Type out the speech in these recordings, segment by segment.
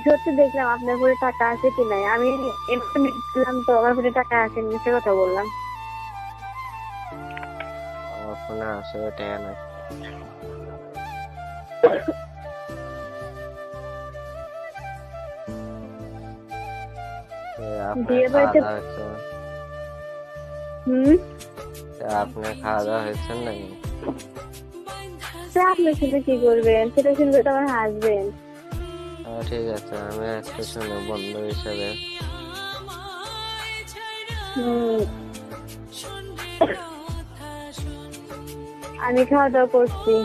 সত্যি দেখলাম আপনার ফোনে টাকা আছে কি নাই। আমি এমনি দেখলাম তো আমার ফোনে টাকা আছে, মিথ্যে কথা বললাম। আমার ফোনে আসলে টাকা নাই। আপনার বিয়ে খাওয়া বাড়িতে দাওয়া হয়েছে? আপনার খাওয়া দাওয়া হয়েছে নাকি? আপনি শুনে কি করবেন? সেটা শুনবে তো আমার হাসবেন্ড। ঠিক আছে, আমি আজকে শুনে বন্ধু হিসেবে। আমি খাওয়া দাওয়া করছি।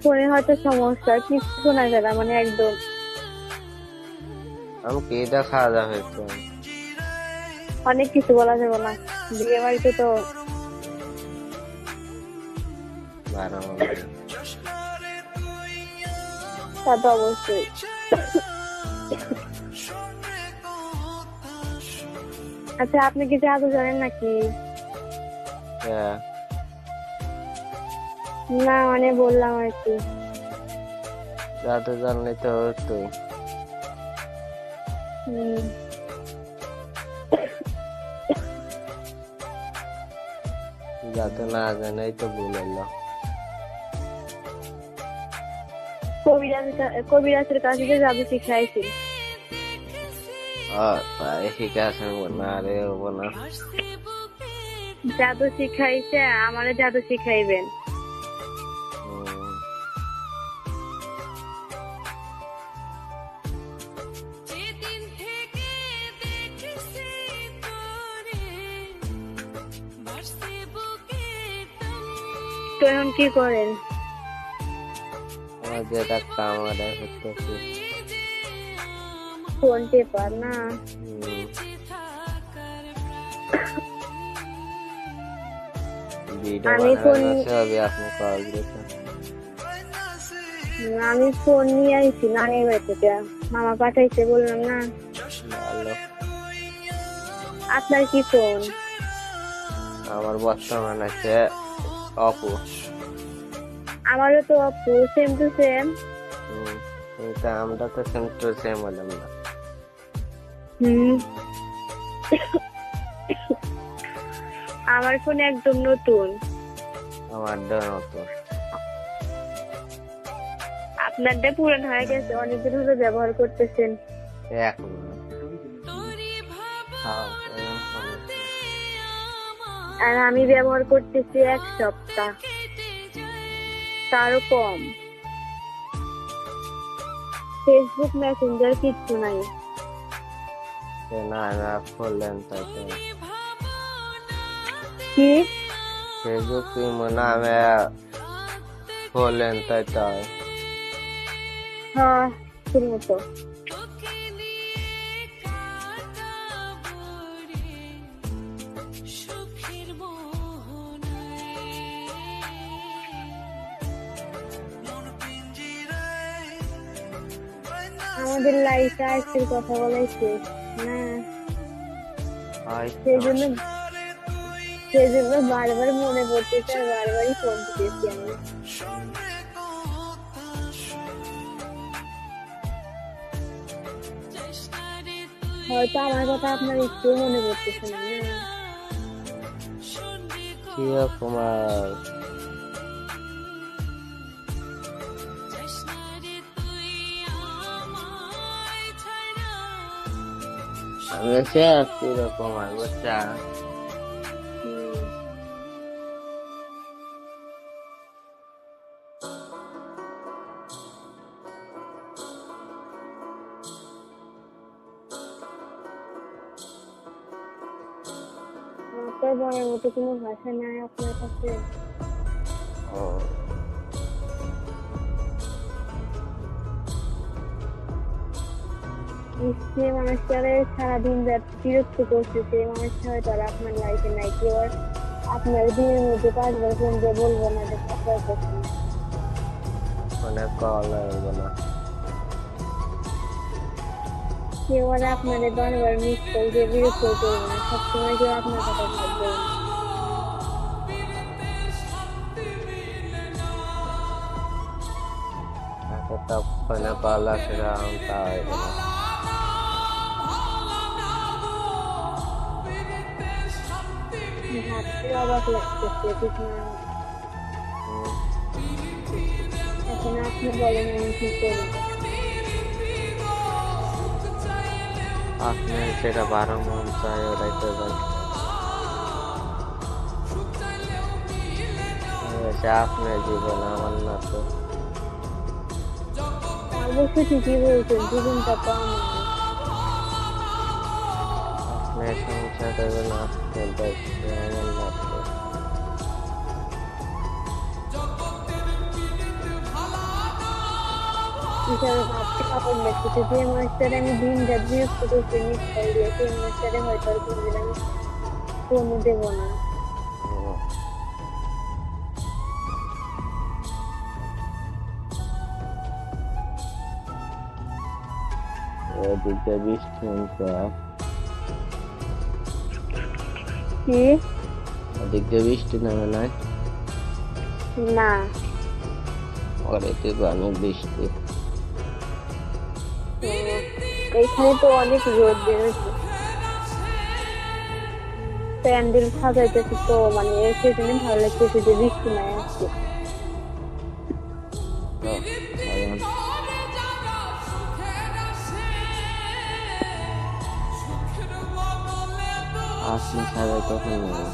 ফোনে হয়তো সমস্যা, কিছু শোনা যায় না, মানে একদম। আমি কেটা খাওয়া দাওয়া হয়েছে? অনেক কিছু বলা যাবে না, বিয়ে বাড়িতে তো। তা তো অবশ্যই। আচ্ছা, আপনি কি জাদু জানেন নাকি? না মানে বললাম আর কি। জাদু জানলে তো হতো। জাদু না জানাই তো ভুল হলো। কবিরাজের কাছে যে জাদু শিখাইছি। ঠিক আছে, না রে হবো না। জাদু শিখাইছে, আমারে জাদু শিখাইবেন। তো এখন কি করেন? যেটা কামারে করতেছি। ফোন টেপার না? আমি ফোন নিয়ে আইছি নানির বাড়ি থেকে, মামা পাঠাইছে বললাম না। আপনার কি ফোন? আমার বর্তমান আছে অপো। আমারও তো অপো, সেম টু সেম। আমরা তো সেম টু সেম হলাম না। আমার ফোন একদম নতুন। আমারটা নতুন। আপনারটা পুরান হয়ে গেছে, অনেকদিন হলো ব্যবহার করতেছেন। আর আমি ব্যবহার করতেছি 1 সপ্তাহ, তারও কম। ফেসবুক মেসেঞ্জার কিচ্ছু নাই। কি ফেসবুক মনে আমি বললেন তাই তাই। হ্যাঁ, শুনবো তো। আমাদের লাইফে আজকের কথা বলাইছে না, সেজন্য বারবার মনে পড়তেছে আর বারবারই ফোন দিতেছি আমি। হয়তো আমার কথা আপনার একটু মনে পড়তেছে না। কুমার কিরকম আর বুঝছা? বলার মতো কোনো ভাষা নাই আপনার কাছে? যে মানুষটারে সারাদিন বিরক্ত করছে, সেই মানুষটা হয়তো আর আপনার লাইফে নাই। কেউ আর আপনার দিনের মধ্যে 5 বার ফোন দিয়ে বলবো না যে আপনার পছন্দ। কেউ আর আপনারে বারবার মিস কল দিয়ে বিরক্ত করবে না, সবসময় কেউ আপনার কথা ভাববে না। একটা ফোনে কল আসলাম তা হইলো না। ভাবতে অবাক লাগতেছে ঠিক না। হুম, এখন আপনি বলেন আমি কি করবো। আপনার যেটা বারো মন চায় ওটাই করবেন। সে আপনার জীবন, আমার না তো। অবশ্য ঠিকই বলছেন, জীবনটা তো আমার। আপনার সংসার করবেন, আপনার দায়িত্ব, আমার না তো। হিসাবে ভাবতে অবাক লাগতেছে, যে মানুষটারে আমি দিন রাত বিরক্ত করতে মিস করলে সেই মানুষটারে হয়তো আর কোনোদিন আমি ফোনও দেবো না। হুম, এদিকে বৃষ্টি নামছে। কি? ওদিক দিয়ে বৃষ্টি নামে নাই? না, ওরে তুই অনেক বৃষ্টি। তো এইখানে তো অনেক রোদ বেরোচ্ছে, প্যান্ডেল সাজাইতেছে তো মানে সেজন্য ভালো লাগতেছে যে বৃষ্টি নাই আজকে। তো সাজান। আপনি সাজাইতেছেন নাকি?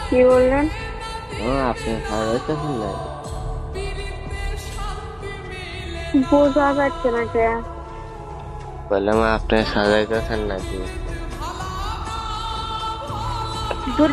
কি বললেন? আপনি সাজাইতেছেন নাকি? বোঝা যাচ্ছে না কে? বললাম আপনি সাজাইতেছেন নাকি? দূর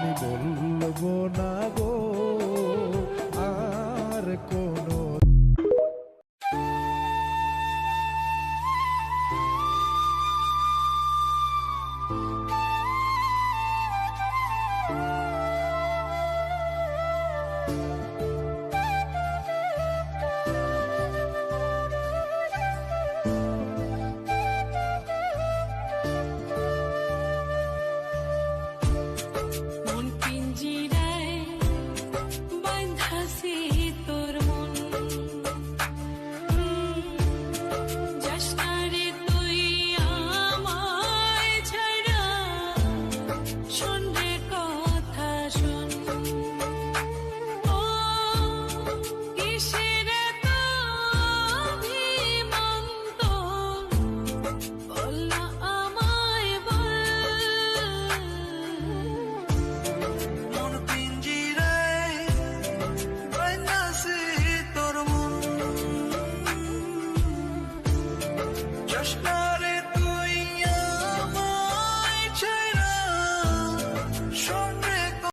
আমি বলবো না গো আর কোনো মন পিঞ্জিরায় বাঁধাছি তোর মন যাস না রে তুই আমায় ছাড়া শোন রে কথা শোন ও কিসের এত অভিমান তোর বল না আমায় বল মন পিঞ্জিরায় বাঁধাছি তোর মন যাস না